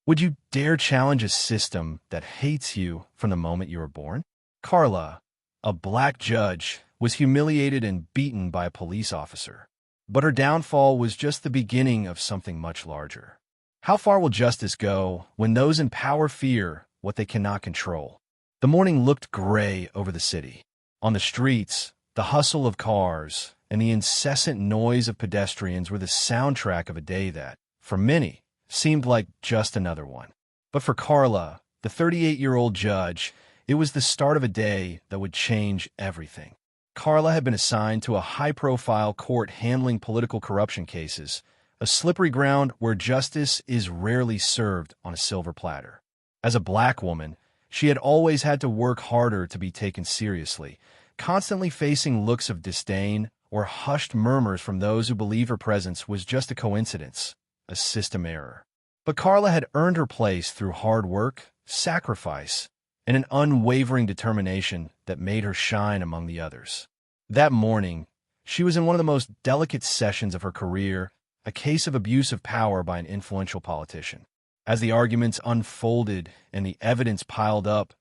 Would you dare challenge a system that hates you from the moment you were born? Carla, a black judge, was humiliated and beaten by a police officer. But her downfall was just the beginning of something much larger. How far will justice go when those in power fear what they cannot control? The morning looked gray over the city. On the streets, the hustle of cars and the incessant noise of pedestrians were the soundtrack of a day that, for many, seemed like just another one. But for Carla, the 38-year-old judge, it was the start of a day that would change everything. Carla had been assigned to a high-profile court handling political corruption cases, a slippery ground where justice is rarely served on a silver platter. As a black woman, she had always had to work harder to be taken seriously, constantly facing looks of disdain or hushed murmurs from those who believe her presence was just a coincidence, a system error. But Carla had earned her place through hard work, sacrifice, and an unwavering determination that made her shine among the others. That morning, she was in one of the most delicate sessions of her career, a case of abuse of power by an influential politician. As the arguments unfolded and the evidence piled up,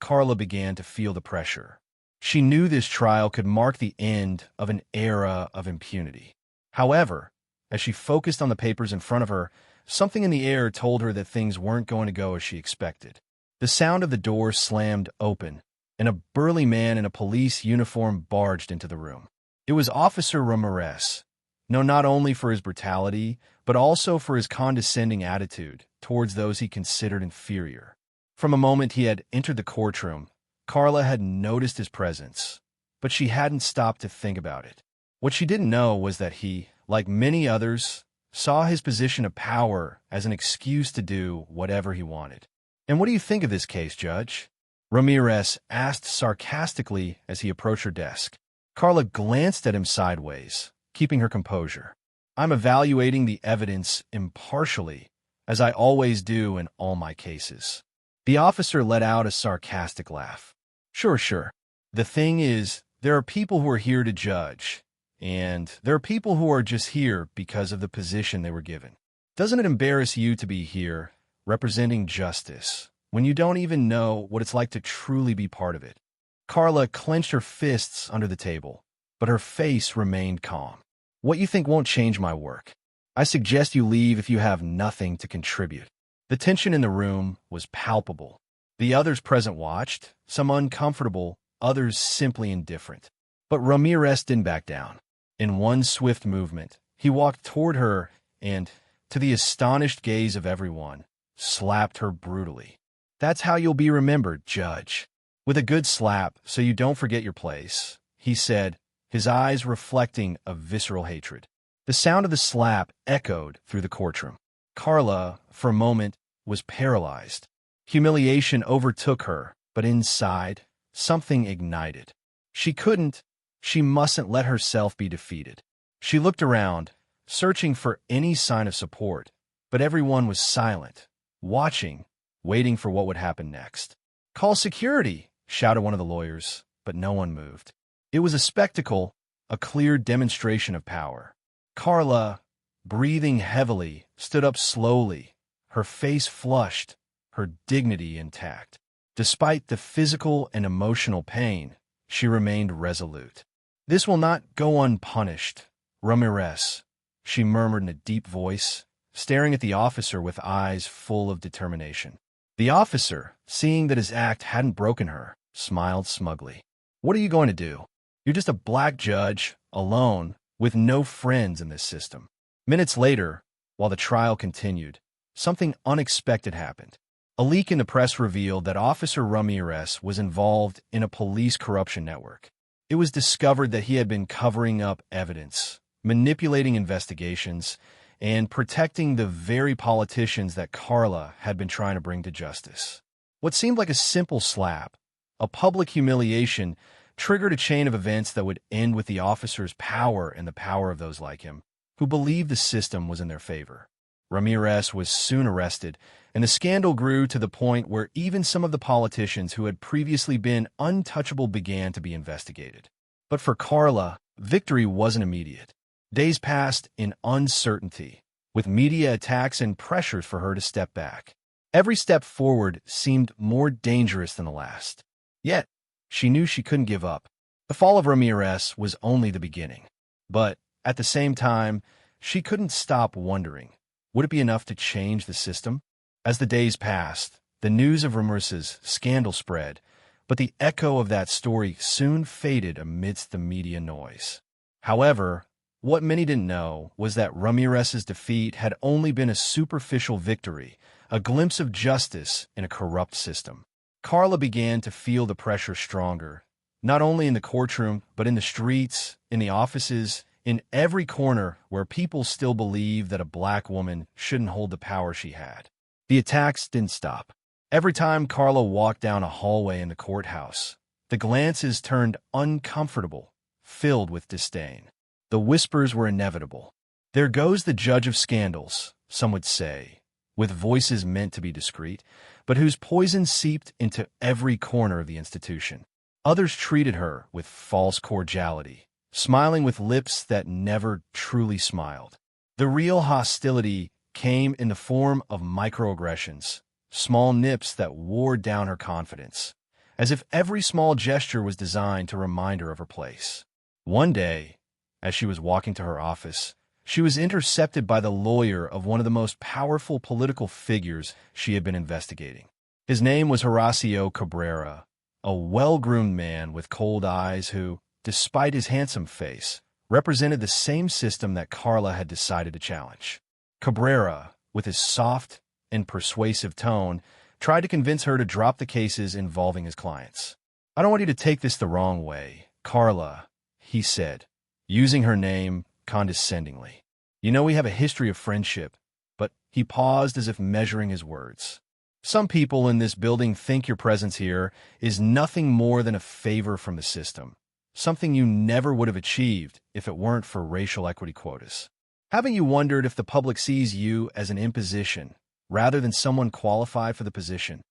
Carla began to feel the pressure. She knew this trial could mark the end of an era of impunity. However, as she focused on the papers in front of her, something in the air told her that things weren't going to go as she expected. The sound of the door slammed open, and a burly man in a police uniform barged into the room. It was Officer Ramirez, known not only for his brutality, but also for his condescending attitude towards those he considered inferior. From a moment he had entered the courtroom, Carla had noticed his presence, but she hadn't stopped to think about it. What she didn't know was that he, like many others, saw his position of power as an excuse to do whatever he wanted. "And what do you think of this case, Judge?" Ramirez asked sarcastically as he approached her desk. Carla glanced at him sideways, keeping her composure. "I'm evaluating the evidence impartially, as I always do in all my cases." The officer let out a sarcastic laugh. Sure. The thing is, there are people who are here to judge, and there are people who are just here because of the position they were given. Doesn't it embarrass you to be here, representing justice, when you don't even know what it's like to truly be part of it?" Carla clenched her fists under the table, but her face remained calm. "What you think won't change my work. I suggest you leave if you have nothing to contribute." The tension in the room was palpable. The others present watched, some uncomfortable, others simply indifferent. But Ramirez didn't back down. In one swift movement, he walked toward her and, to the astonished gaze of everyone, slapped her brutally. "That's how you'll be remembered, Judge. With a good slap so you don't forget your place," he said, his eyes reflecting a visceral hatred. The sound of the slap echoed through the courtroom. Carla, for a moment, was paralyzed. Humiliation overtook her, but inside, something ignited. She mustn't let herself be defeated. She looked around, searching for any sign of support, but everyone was silent, watching, waiting for what would happen next. "Call security," shouted one of the lawyers, but no one moved. It was a spectacle, a clear demonstration of power. Carla, breathing heavily, stood up slowly, her face flushed, her dignity intact. Despite the physical and emotional pain, she remained resolute. "This will not go unpunished, Ramirez," she murmured in a deep voice, staring at the officer with eyes full of determination. The officer, seeing that his act hadn't broken her, smiled smugly. "What are you going to do? You're just a black judge, alone, with no friends in this system." Minutes later, while the trial continued, something unexpected happened. A leak in the press revealed that Officer Ramirez was involved in a police corruption network. It was discovered that he had been covering up evidence, manipulating investigations, and protecting the very politicians that Carla had been trying to bring to justice. What seemed like a simple slap, a public humiliation, triggered a chain of events that would end with the officer's power and the power of those like him, who believed the system was in their favor. Ramirez was soon arrested, and the scandal grew to the point where even some of the politicians who had previously been untouchable began to be investigated. But for Carla, victory wasn't immediate. Days passed in uncertainty, with media attacks and pressures for her to step back. Every step forward seemed more dangerous than the last. Yet, she knew she couldn't give up. The fall of Ramirez was only the beginning. But, at the same time, she couldn't stop wondering, would it be enough to change the system? As the days passed, the news of Ramirez's scandal spread, but the echo of that story soon faded amidst the media noise. However, what many didn't know was that Ramirez's defeat had only been a superficial victory, a glimpse of justice in a corrupt system. Carla began to feel the pressure stronger, not only in the courtroom, but in the streets, in the offices, in every corner where people still believed that a black woman shouldn't hold the power she had. The attacks didn't stop. Every time Carla walked down a hallway in the courthouse, the glances turned uncomfortable, filled with disdain. The whispers were inevitable. There goes the judge of scandals, some would say, with voices meant to be discreet, but whose poison seeped into every corner of the institution. Others treated her with false cordiality, smiling with lips that never truly smiled. The real hostility came in the form of microaggressions, small nips that wore down her confidence, as if every small gesture was designed to remind her of her place. One day, as she was walking to her office, she was intercepted by the lawyer of one of the most powerful political figures she had been investigating. His name was Horacio Cabrera, a well-groomed man with cold eyes who, despite his handsome face, represented the same system that Carla had decided to challenge. Cabrera, with his soft and persuasive tone, tried to convince her to drop the cases involving his clients. "I don't want you to take this the wrong way, Carla," he said, using her name condescendingly. "You know we have a history of friendship," but he paused as if measuring his words. "Some people in this building think your presence here is nothing more than a favor from the system, something you never would have achieved if it weren't for racial equity quotas. Haven't you wondered if the public sees you as an imposition rather than someone qualified for the position?"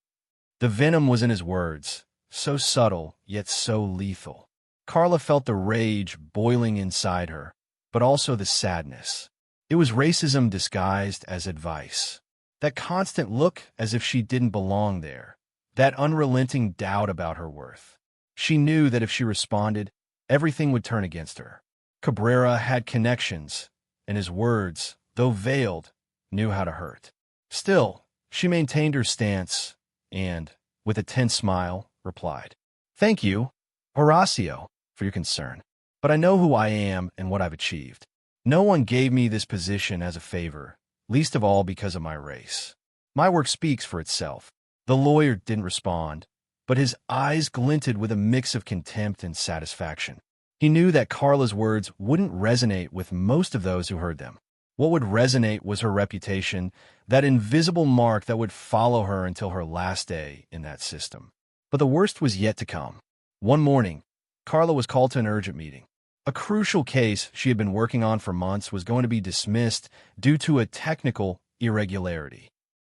The venom was in his words, so subtle yet so lethal. Carla felt the rage boiling inside her, but also the sadness. It was racism disguised as advice. That constant look as if she didn't belong there. That unrelenting doubt about her worth. She knew that if she responded, everything would turn against her. Cabrera had connections, and his words, though veiled, knew how to hurt. Still, she maintained her stance and, with a tense smile, replied, "Thank you, Horacio, for your concern. But I know who I am and what I've achieved. No one gave me this position as a favor, least of all because of my race. My work speaks for itself." The lawyer didn't respond, but his eyes glinted with a mix of contempt and satisfaction. He knew that Carla's words wouldn't resonate with most of those who heard them. What would resonate was her reputation, that invisible mark that would follow her until her last day in that system. But the worst was yet to come. One morning, Carla was called to an urgent meeting. A crucial case she had been working on for months was going to be dismissed due to a technical irregularity.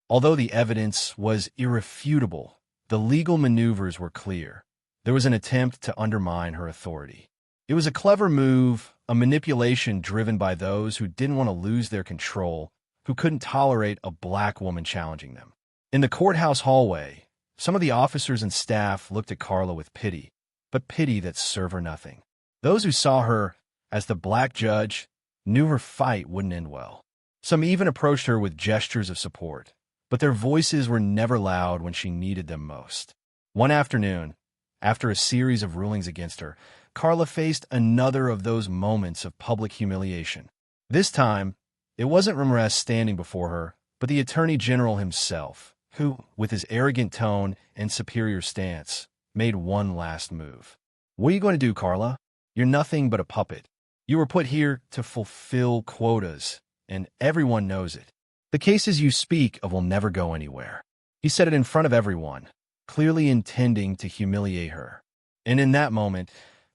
Although the evidence was irrefutable, the legal maneuvers were clear. There was an attempt to undermine her authority. It was a clever move, a manipulation driven by those who didn't want to lose their control, who couldn't tolerate a black woman challenging them. In the courthouse hallway, some of the officers and staff looked at Carla with pity, but pity that served her nothing. Those who saw her as the black judge knew her fight wouldn't end well. Some even approached her with gestures of support, but their voices were never loud when she needed them most. One afternoon, after a series of rulings against her, Carla faced another of those moments of public humiliation. This time, it wasn't Ramirez standing before her, but the Attorney General himself, who, with his arrogant tone and superior stance, made one last move. "What are you going to do, Carla? You're nothing but a puppet. You were put here to fulfill quotas, and everyone knows it. The cases you speak of will never go anywhere." He said it in front of everyone, clearly intending to humiliate her. And in that moment,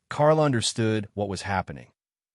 Carla understood what was happening.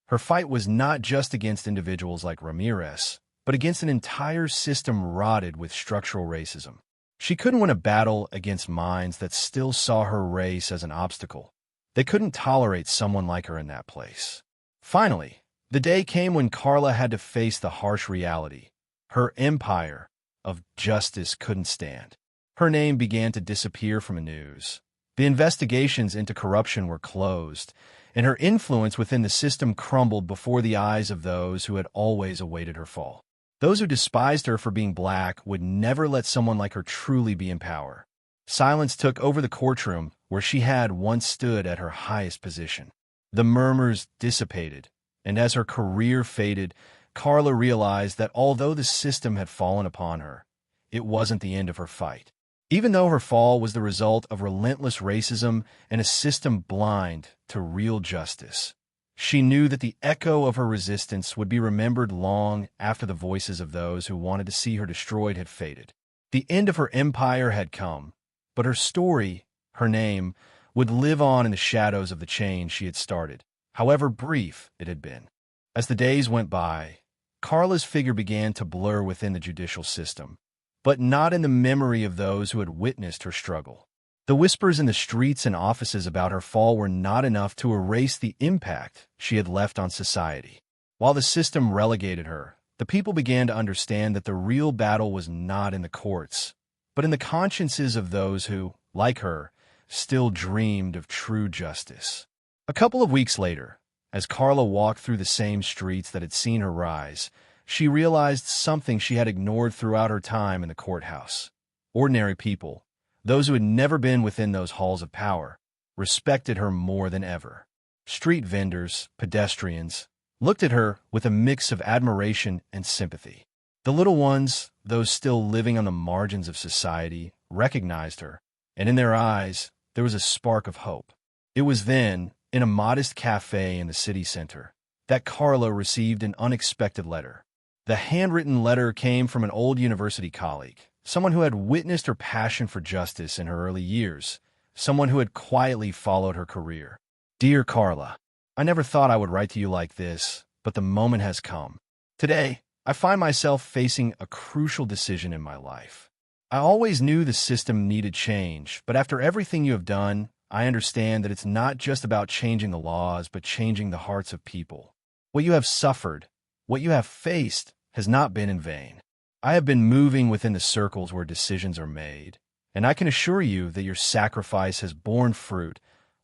Her fight was not just against individuals like Ramirez, but against an entire system rotted with structural racism. She couldn't win a battle against minds that still saw her race as an obstacle. They couldn't tolerate someone like her in that place. Finally, the day came when Carla had to face the harsh reality. Her empire, of justice couldn't stand. Her name began to disappear from the news. The investigations into corruption were closed, and her influence within the system crumbled before the eyes of those who had always awaited her fall. Those who despised her for being black would never let someone like her truly be in power. Silence took over the courtroom where she had once stood at her highest position. The murmurs dissipated, and as her career faded, Carla realized that although the system had fallen upon her, it wasn't the end of her fight. Even though her fall was the result of relentless racism and a system blind to real justice, she knew that the echo of her resistance would be remembered long after the voices of those who wanted to see her destroyed had faded. The end of her empire had come, but her story, her name, would live on in the shadows of the change she had started, however brief it had been. As the days went by, Carla's figure began to blur within the judicial system, but not in the memory of those who had witnessed her struggle. The whispers in the streets and offices about her fall were not enough to erase the impact she had left on society. While the system relegated her, the people began to understand that the real battle was not in the courts, but in the consciences of those who, like her, still dreamed of true justice. A couple of weeks later, as Carla walked through the same streets that had seen her rise, she realized something she had ignored throughout her time in the courthouse. Ordinary people, those who had never been within those halls of power, respected her more than ever. Street vendors, pedestrians, looked at her with a mix of admiration and sympathy. The little ones, those still living on the margins of society, recognized her, and in their eyes there was a spark of hope. It was then, in a modest cafe in the city center, that Carla received an unexpected letter. The handwritten letter came from an old university colleague, someone who had witnessed her passion for justice in her early years, someone who had quietly followed her career. Dear Carla, I never thought I would write to you like this, but the moment has come. Today, I find myself facing a crucial decision in my life. I always knew the system needed change, but after everything you have done, I understand that it's not just about changing the laws, but changing the hearts of people. What you have suffered, what you have faced, has not been in vain. I have been moving within the circles where decisions are made, and I can assure you that your sacrifice has borne fruit,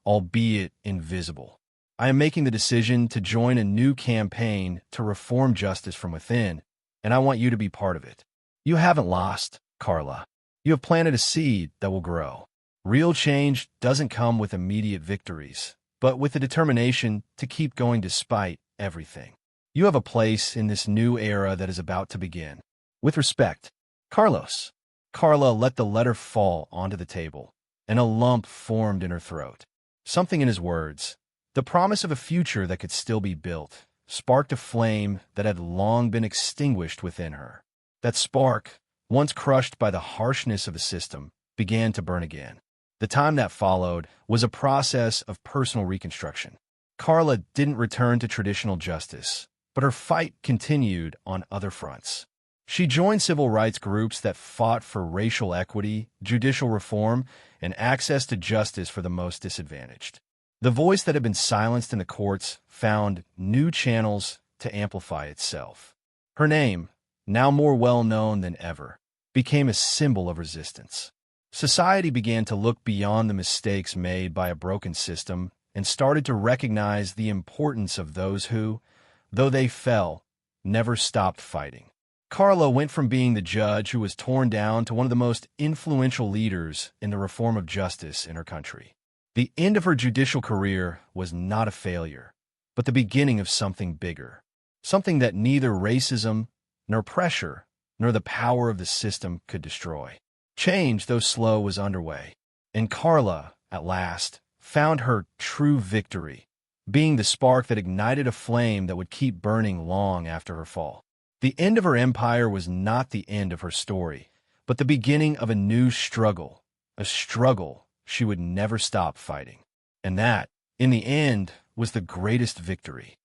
albeit invisible. I am making the decision to join a new campaign to reform justice from within, and I want you to be part of it. You haven't lost, Carla. You have planted a seed that will grow. Real change doesn't come with immediate victories, but with the determination to keep going despite everything. You have a place in this new era that is about to begin. With respect, Carlos. Carla let the letter fall onto the table, and a lump formed in her throat. Something in his words, the promise of a future that could still be built, sparked a flame that had long been extinguished within her. That spark, once crushed by the harshness of the system, began to burn again. The time that followed was a process of personal reconstruction. Carla didn't return to traditional justice, but her fight continued on other fronts. She joined civil rights groups that fought for racial equity, judicial reform, and access to justice for the most disadvantaged. The voice that had been silenced in the courts found new channels to amplify itself. Her name, now more well-known than ever, became a symbol of resistance. Society began to look beyond the mistakes made by a broken system and started to recognize the importance of those who, though they fell, never stopped fighting. Carla went from being the judge who was torn down to one of the most influential leaders in the reform of justice in her country. The end of her judicial career was not a failure, but the beginning of something bigger, something that neither racism, nor pressure, nor the power of the system could destroy. Change, though slow, was underway, and Carla, at last, found her true victory, being the spark that ignited a flame that would keep burning long after her fall. The end of her empire was not the end of her story, but the beginning of a new struggle, a struggle she would never stop fighting. And that, in the end, was the greatest victory.